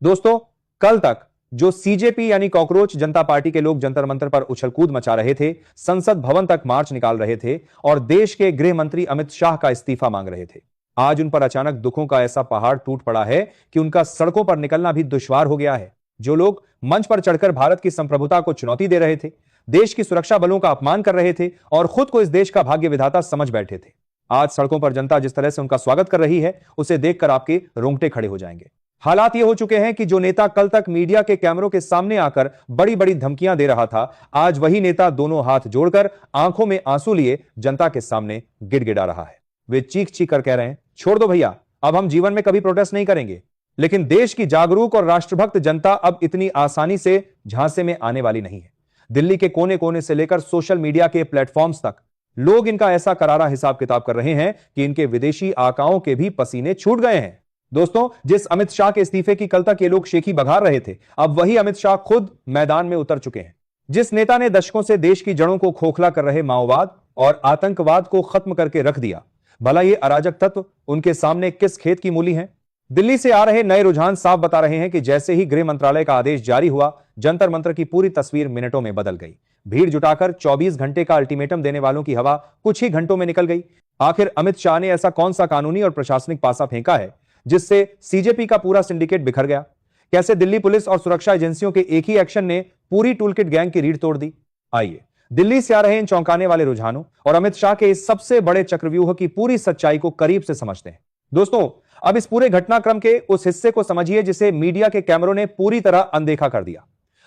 दोस्तों, कल तक जो सीजेपी यानी कॉकरोच जनता पार्टी के लोग जंतर मंतर पर उछल कूद मचा रहे थे, संसद भवन तक मार्च निकाल रहे थे और देश के गृह मंत्री अमित शाह का इस्तीफा मांग रहे थे, आज उन पर अचानक दुखों का ऐसा पहाड़ टूट पड़ा है कि उनका सड़कों पर निकलना भी दुश्वार हो गया है। जो लोग मंच पर चढ़कर भारत की संप्रभुता को चुनौती दे रहे थे, देश की सुरक्षा बलों का अपमान कर रहे थे और खुद को इस देश का भाग्य विधाता समझ बैठे थे, आज सड़कों पर जनता जिस तरह से उनका स्वागत कर रही है, उसे देखकर आपके रोंगटे खड़े हो जाएंगे। हालात ये हो चुके हैं कि जो नेता कल तक मीडिया के कैमरों के सामने आकर बड़ी बड़ी धमकियां दे रहा था, आज वही नेता दोनों हाथ जोड़कर आंखों में आंसू लिए जनता के सामने गिड़गिड़ा रहा है। वे चीख चीख कर कह रहे हैं, छोड़ दो भैया, अब हम जीवन में कभी प्रोटेस्ट नहीं करेंगे। लेकिन देश की जागरूक और राष्ट्रभक्त जनता अब इतनी आसानी से झांसे में आने वाली नहीं है। दिल्ली के कोने कोने से लेकर सोशल मीडिया के प्लेटफॉर्म्स तक लोग इनका ऐसा करारा हिसाब किताब कर रहे हैं कि इनके विदेशी आकाओं के भी पसीने छूट गए हैं। दोस्तों, जिस अमित शाह के इस्तीफे की कल तक ये लोग शेखी बघार रहे थे, अब वही अमित शाह खुद मैदान में उतर चुके हैं। जिस नेता ने दशकों से देश की जड़ों को खोखला कर रहे माओवाद और आतंकवाद को खत्म करके रख दिया, भला ये अराजक तत्व उनके सामने किस खेत की मूली हैं? दिल्ली से आ रहे नए रुझान साफ बता रहे हैं कि जैसे ही गृह मंत्रालय का आदेश जारी हुआ, जंतर मंतर की पूरी तस्वीर मिनटों में बदल गई। भीड़ जुटाकर 24 घंटे का अल्टीमेटम देने वालों की हवा कुछ ही घंटों में निकल गई। आखिर अमित शाह ने ऐसा कौन सा कानूनी और प्रशासनिक पासा फेंका है जिससे सीजेपी का पूरा सिंडिकेट बिखर गया? कैसे दिल्ली पुलिस और सुरक्षा एजेंसियों के एक ही एक्शन ने पूरी टूलकिट गैंग की रीढ़ तोड़ दी? आइए दिल्ली से आ रहे इन चौंकाने वाले रुझानों और अमित शाह के इस सबसे बड़े चक्रव्यूह की पूरी सच्चाई को करीब से समझते हैं। दोस्तों, अब इस पूरे घटनाक्रम के उस हिस्से को समझिए जिसे मीडिया के कैमरों ने पूरी तरह अनदेखा कर दिया।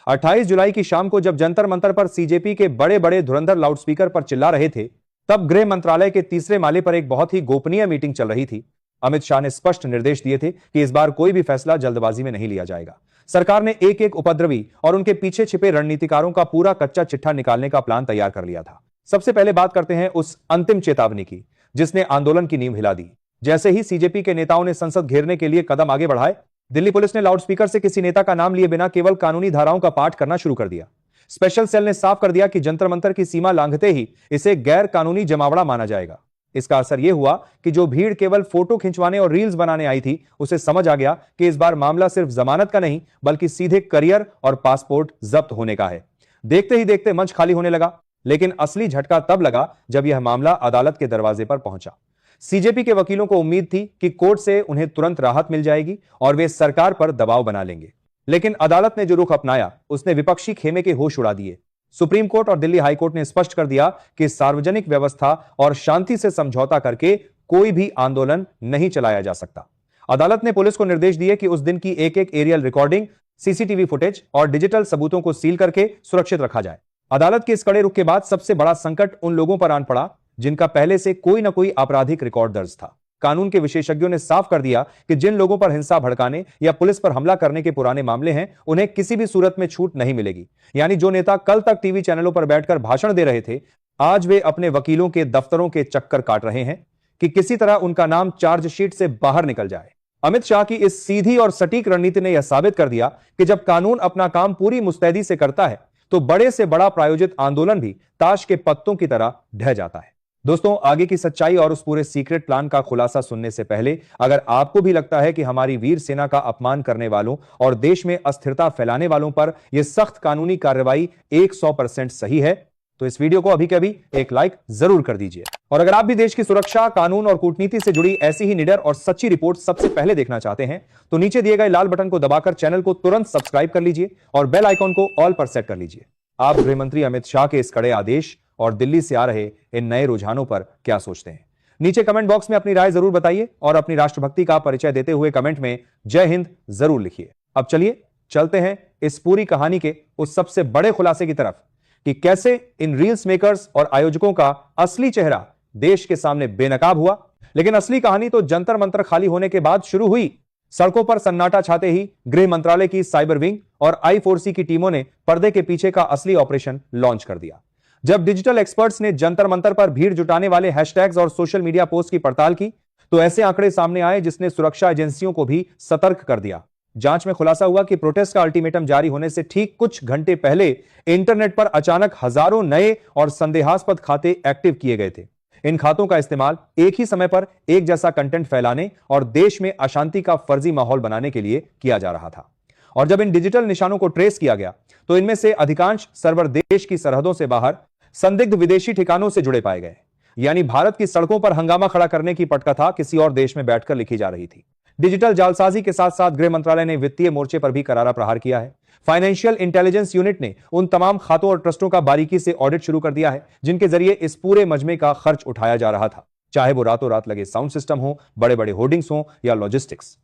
28 जुलाई की शाम को जब जंतर मंतर पर सीजेपी के बड़े बड़े धुरंधर लाउडस्पीकर पर चिल्ला रहे थे, तब गृह मंत्रालय के तीसरे माले पर एक बहुत ही गोपनीय मीटिंग चल रही थी। अमित शाह ने स्पष्ट निर्देश दिए थे कि इस बार कोई भी फैसला जल्दबाजी में नहीं लिया जाएगा। सरकार ने एक एक उपद्रवी और उनके पीछे छिपे रणनीतिकारों का पूरा कच्चा चिट्ठा निकालने का प्लान तैयार कर लिया था। सबसे पहले बात करते हैं उस अंतिम चेतावनी की जिसने आंदोलन की नींव हिला दी। जैसे ही सीजेपी के नेताओं ने संसद घेरने के लिए कदम आगे बढ़ाए, दिल्ली पुलिस ने लाउडस्पीकर से किसी नेता का नाम लिए बिना केवल कानूनी धाराओं का पाठ करना शुरू कर दिया। स्पेशल सेल ने साफ कर दिया कि जंतर मंतर की सीमा लांघते ही इसे गैर कानूनी जमावड़ा माना जाएगा। इसका असर यह हुआ कि जो भीड़ केवल फोटो खिंचवाने और रील्स बनाने आई थी, उसे समझ आ गया कि इस बार मामला सिर्फ जमानत का नहीं बल्कि सीधे करियर और पासपोर्ट जब्त होने का है। देखते ही देखते मंच खाली होने लगा, लेकिन असली झटका तब लगा जब यह मामला अदालत के दरवाजे पर पहुंचा। सीजेपी के वकीलों को उम्मीद थी कि कोर्ट से उन्हें तुरंत राहत मिल जाएगी और वे सरकार पर दबाव बना लेंगे, लेकिन अदालत ने जो रुख अपनाया उसने विपक्षी खेमे के होश उड़ा दिए। सुप्रीम कोर्ट और दिल्ली हाईकोर्ट ने स्पष्ट कर दिया कि सार्वजनिक व्यवस्था और शांति से समझौता करके कोई भी आंदोलन नहीं चलाया जा सकता। अदालत ने पुलिस को निर्देश दिए कि उस दिन की एक एक एरियल रिकॉर्डिंग, सीसीटीवी फुटेज और डिजिटल सबूतों को सील करके सुरक्षित रखा जाए। अदालत के इस कड़े रुख के बाद सबसे बड़ा संकट उन लोगों पर आन पड़ा जिनका पहले से कोई ना कोई आपराधिक रिकॉर्ड दर्ज था। कानून के विशेषज्ञों ने साफ कर दिया कि जिन लोगों पर हिंसा भड़काने या पुलिस पर हमला करने के पुराने मामले हैं, उन्हें किसी भी सूरत में छूट नहीं मिलेगी। यानी जो नेता कल तक टीवी चैनलों पर बैठकर भाषण दे रहे थे, आज वे अपने वकीलों के दफ्तरों के चक्कर काट रहे हैं कि किसी तरह उनका नाम चार्जशीट से बाहर निकल जाए। अमित शाह की इस सीधी और सटीक रणनीति ने यह साबित कर दिया कि जब कानून अपना काम पूरी मुस्तैदी से करता है, तो बड़े से बड़ा प्रायोजित आंदोलन भी ताश के पत्तों की तरह ढह जाता है। दोस्तों, आगे की सच्चाई और उस पूरे सीक्रेट प्लान का खुलासा सुनने से पहले अगर आपको भी लगता है कि हमारी वीर सेना का अपमान करने वालों और देश में अस्थिरता फैलाने वालों पर यह सख्त कानूनी कार्रवाई 100% सही है, तो इस वीडियो को अभी के अभी एक लाइक जरूर कर दीजिए। और अगर आप भी देश की सुरक्षा, कानून और कूटनीति से जुड़ी ऐसी ही निडर और सच्ची रिपोर्ट सबसे पहले देखना चाहते हैं, तो नीचे दिए गए लाल बटन को दबाकर चैनल को तुरंत सब्सक्राइब कर लीजिए और बेल आइकॉन को ऑल पर सेट कर लीजिए। आप गृहमंत्री अमित शाह के इस कड़े आदेश और दिल्ली से आ रहे इन नए रुझानों पर क्या सोचते हैं? नीचे कमेंट बॉक्स में अपनी राय जरूर बताइए और अपनी राष्ट्रभक्ति का परिचय देते हुए कमेंट में जय हिंद जरूर लिखिए। अब चलिए चलते हैं इस पूरी कहानी के उस सबसे बड़े खुलासे की तरफ कि कैसे इन रील्स मेकर्स और आयोजकों का असली चेहरा देश के सामने बेनकाब हुआ। लेकिन असली कहानी तो जंतर मंतर खाली होने के बाद शुरू हुई। सड़कों पर सन्नाटा छाते ही गृह मंत्रालय की साइबर विंग और I4C की टीमों ने पर्दे के पीछे का असली ऑपरेशन लॉन्च कर दिया। जब डिजिटल एक्सपर्ट्स ने जंतर मंतर पर भीड़ जुटाने वाले हैशटैग्स और सोशल मीडिया पोस्ट की पड़ताल की, तो ऐसे आंकड़े सामने आए जिसने सुरक्षा एजेंसियों को भी सतर्क कर दिया। जांच में खुलासा हुआ कि प्रोटेस्ट का अल्टीमेटम जारी होने से ठीक कुछ घंटे पहले इंटरनेट पर अचानक हजारों नए और संदेहास्पद खाते एक्टिव किए गए थे। इन खातों का इस्तेमाल एक ही समय पर एक जैसा कंटेंट फैलाने और देश में अशांति का फर्जी माहौल बनाने के लिए किया जा रहा था। और जब इन डिजिटल निशानों को ट्रेस किया गया तो इनमें से अधिकांश सर्वर देश की सरहदों से बाहर संदिग्ध विदेशी ठिकानों से जुड़े पाए गए। यानी भारत की सड़कों पर हंगामा खड़ा करने की पटकथा किसी और देश में बैठकर लिखी जा रही थी। डिजिटल जालसाजी के साथ साथ गृह मंत्रालय ने वित्तीय मोर्चे पर भी करारा प्रहार किया है। फाइनेंशियल इंटेलिजेंस यूनिट ने उन तमाम खातों और ट्रस्टों का बारीकी से ऑडिट शुरू कर दिया है जिनके जरिए इस पूरे मजमे का खर्च उठाया जा रहा था, चाहे वो रातों रात लगे साउंड सिस्टम हो, बड़े बड़े होर्डिंग्स हो या लॉजिस्टिक्स।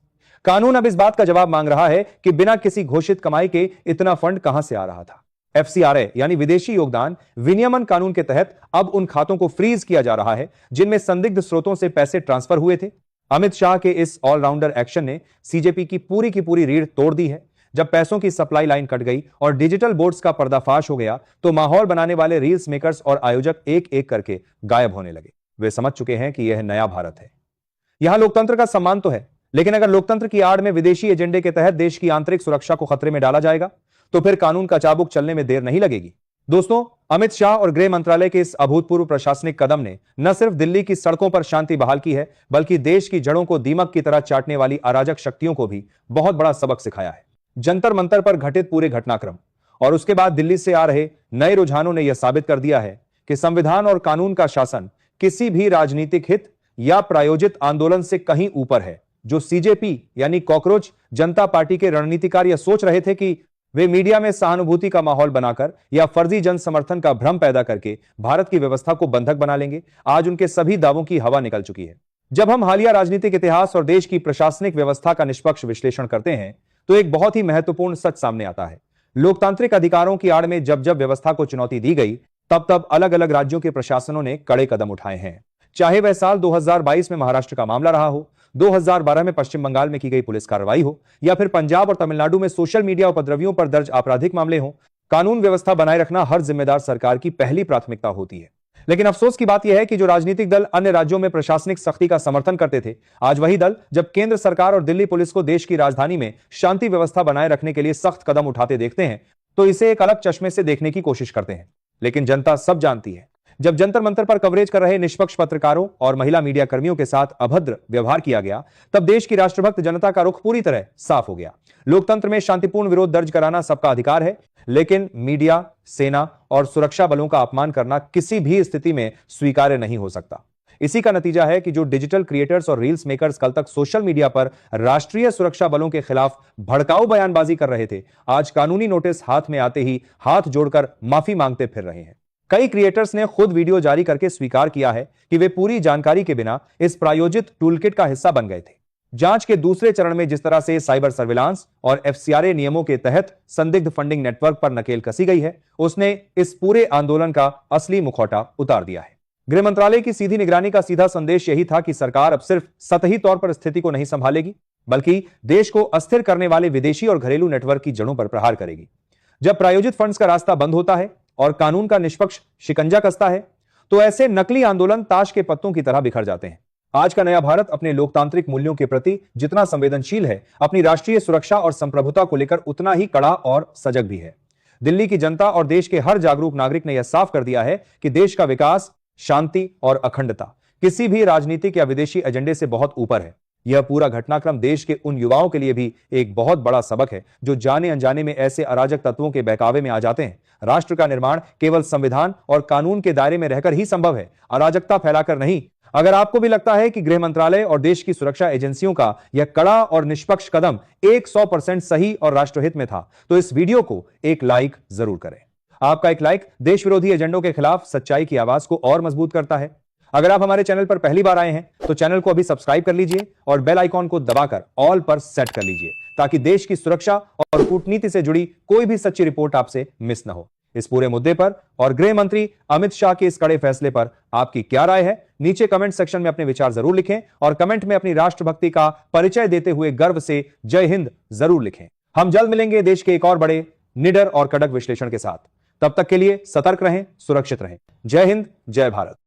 कानून अब इस बात का जवाब मांग रहा है कि बिना किसी घोषित कमाई के इतना फंड कहां से आ रहा था। एफसीआरए यानी विदेशी योगदान विनियमन कानून के तहत अब उन खातों को फ्रीज किया जा रहा है जिनमें संदिग्ध स्रोतों से पैसे ट्रांसफर हुए थे। अमित शाह के इस ऑलराउंडर एक्शन ने सीजेपी की पूरी रीढ़ तोड़ दी है। जब पैसों की सप्लाई लाइन कट गई और डिजिटल बोर्ड्स का पर्दाफाश हो गया तो माहौल बनाने वाले रील्स मेकर्स और आयोजक एक एक करके गायब होने लगे। वे समझ चुके हैं कि यह नया भारत है। यहां लोकतंत्र का सम्मान तो है, लेकिन अगर लोकतंत्र की आड़ में विदेशी एजेंडे के तहत देश की आंतरिक सुरक्षा को खतरे में डाला जाएगा तो फिर कानून का चाबुक चलने में देर नहीं लगेगी। दोस्तों, अमित शाह और गृह मंत्रालय के इस अभूतपूर्व प्रशासनिक कदम ने न सिर्फ दिल्ली की सड़कों पर शांति बहाल की है, बल्कि देश की जड़ों को दीमक की तरह चाटने वाली अराजक शक्तियों को भी बहुत बड़ा सबक सिखाया है। जंतर मंतर पर घटित पूरे घटनाक्रम और उसके बाद दिल्ली से आ रहे नए रुझानों ने यह साबित कर दिया है कि संविधान और कानून का शासन किसी भी राजनीतिक हित या प्रायोजित आंदोलन से कहीं ऊपर है। जो सीजेपी यानी कॉकरोच जनता पार्टी के रणनीतिकार यह सोच रहे थे कि वे मीडिया में सहानुभूति का माहौल बनाकर या फर्जी जन समर्थन का भ्रम पैदा करके भारत की व्यवस्था को बंधक बना लेंगे, आज उनके सभी दावों की हवा निकल चुकी है। जब हम हालिया राजनीतिक इतिहास और देश की प्रशासनिक व्यवस्था का निष्पक्ष विश्लेषण करते हैं तो एक बहुत ही महत्वपूर्ण सच सामने आता है। लोकतांत्रिक अधिकारों की आड़ में जब जब व्यवस्था को चुनौती दी गई तब तब अलग अलग राज्यों के प्रशासनों ने कड़े कदम उठाए हैं। चाहे वह साल 2022 में महाराष्ट्र का मामला रहा हो, 2012 में पश्चिम बंगाल में की गई पुलिस कार्रवाई हो, या फिर पंजाब और तमिलनाडु में सोशल मीडिया उपद्रवियों पर दर्ज आपराधिक मामले हो, कानून व्यवस्था बनाए रखना हर जिम्मेदार सरकार की पहली प्राथमिकता होती है। लेकिन अफसोस की बात यह है कि जो राजनीतिक दल अन्य राज्यों में प्रशासनिक सख्ती का समर्थन करते थे, आज वही दल जब केंद्र सरकार और दिल्ली पुलिस को देश की राजधानी में शांति व्यवस्था बनाए रखने के लिए सख्त कदम उठाते देखते हैं तो इसे एक अलग चश्मे से देखने की कोशिश करते हैं। लेकिन जनता सब जानती है, जब जंतर मंतर पर कवरेज कर रहे निष्पक्ष पत्रकारों और महिला मीडिया कर्मियों के साथ अभद्र व्यवहार किया गया, तब देश की राष्ट्रभक्त जनता का रुख पूरी तरह साफ हो गया। लोकतंत्र में शांतिपूर्ण विरोध दर्ज कराना सबका अधिकार है, लेकिन मीडिया, सेना और सुरक्षा बलों का अपमान करना किसी भी स्थिति में स्वीकार्य नहीं हो सकता। इसी का नतीजा है कि जो डिजिटल क्रिएटर्स और रील्स मेकर्स कल तक सोशल मीडिया पर राष्ट्रीय सुरक्षा बलों के खिलाफ भड़काऊ बयानबाजी कर रहे थे, आज कानूनी नोटिस हाथ में आते ही हाथ जोड़कर माफी मांगते फिर रहे हैं। कई क्रिएटर्स ने खुद वीडियो जारी करके स्वीकार किया है कि वे पूरी जानकारी के बिना इस प्रायोजित टूलकिट का हिस्सा बन गए थे। जांच के दूसरे चरण में जिस तरह से साइबर सर्विलांस और एफसीआरए नियमों के तहत संदिग्ध फंडिंग नेटवर्क पर नकेल कसी गई है, उसने इस पूरे आंदोलन का असली मुखौटा उतार दिया है। गृह मंत्रालय की सीधी निगरानी का सीधा संदेश यही था कि सरकार अब सिर्फ सतही तौर पर स्थिति को नहीं संभालेगी, बल्कि देश को अस्थिर करने वाले विदेशी और घरेलू नेटवर्क की जड़ों पर प्रहार करेगी। जब प्रायोजित फंड्स का रास्ता बंद होता है और कानून का निष्पक्ष शिकंजा कसता है तो ऐसे नकली आंदोलन ताश के पत्तों की तरह बिखर जाते हैं। आज का नया भारत अपने लोकतांत्रिक मूल्यों के प्रति जितना संवेदनशील है, अपनी राष्ट्रीय सुरक्षा और संप्रभुता को लेकर उतना ही कड़ा और सजग भी है। दिल्ली की जनता और देश के हर जागरूक नागरिक ने यह साफ कर दिया है कि देश का विकास, शांति और अखंडता किसी भी राजनीतिक या विदेशी एजेंडे से बहुत ऊपर है। यह पूरा घटनाक्रम देश के उन युवाओं के लिए भी एक बहुत बड़ा सबक है जो जाने अनजाने में ऐसे अराजक तत्वों के बहकावे में आ जाते हैं। राष्ट्र का निर्माण केवल संविधान और कानून के दायरे में रहकर ही संभव है, अराजकता फैलाकर नहीं। अगर आपको भी लगता है कि गृह मंत्रालय और देश की सुरक्षा एजेंसियों का यह कड़ा और निष्पक्ष कदम 100% सही और राष्ट्रहित में था, तो इस वीडियो को एक लाइक जरूर करें। आपका एक लाइक देश विरोधी एजेंडों के खिलाफ सच्चाई की आवाज को और मजबूत करता है। अगर आप हमारे चैनल पर पहली बार आए हैं तो चैनल को अभी सब्सक्राइब कर लीजिए और बेल आइकॉन को दबाकर ऑल पर सेट कर लीजिए, ताकि देश की सुरक्षा और कूटनीति से जुड़ी कोई भी सच्ची रिपोर्ट आपसे मिस न हो। इस पूरे मुद्दे पर और गृह मंत्री अमित शाह के इस कड़े फैसले पर आपकी क्या राय है, नीचे कमेंट सेक्शन में अपने विचार जरूर लिखें और कमेंट में अपनी राष्ट्रभक्ति का परिचय देते हुए गर्व से जय हिंद जरूर लिखें। हम जल्द मिलेंगे देश के एक और बड़े, निडर और कड़क विश्लेषण के साथ। तब तक के लिए सतर्क रहें, सुरक्षित रहें। जय हिंद, जय भारत।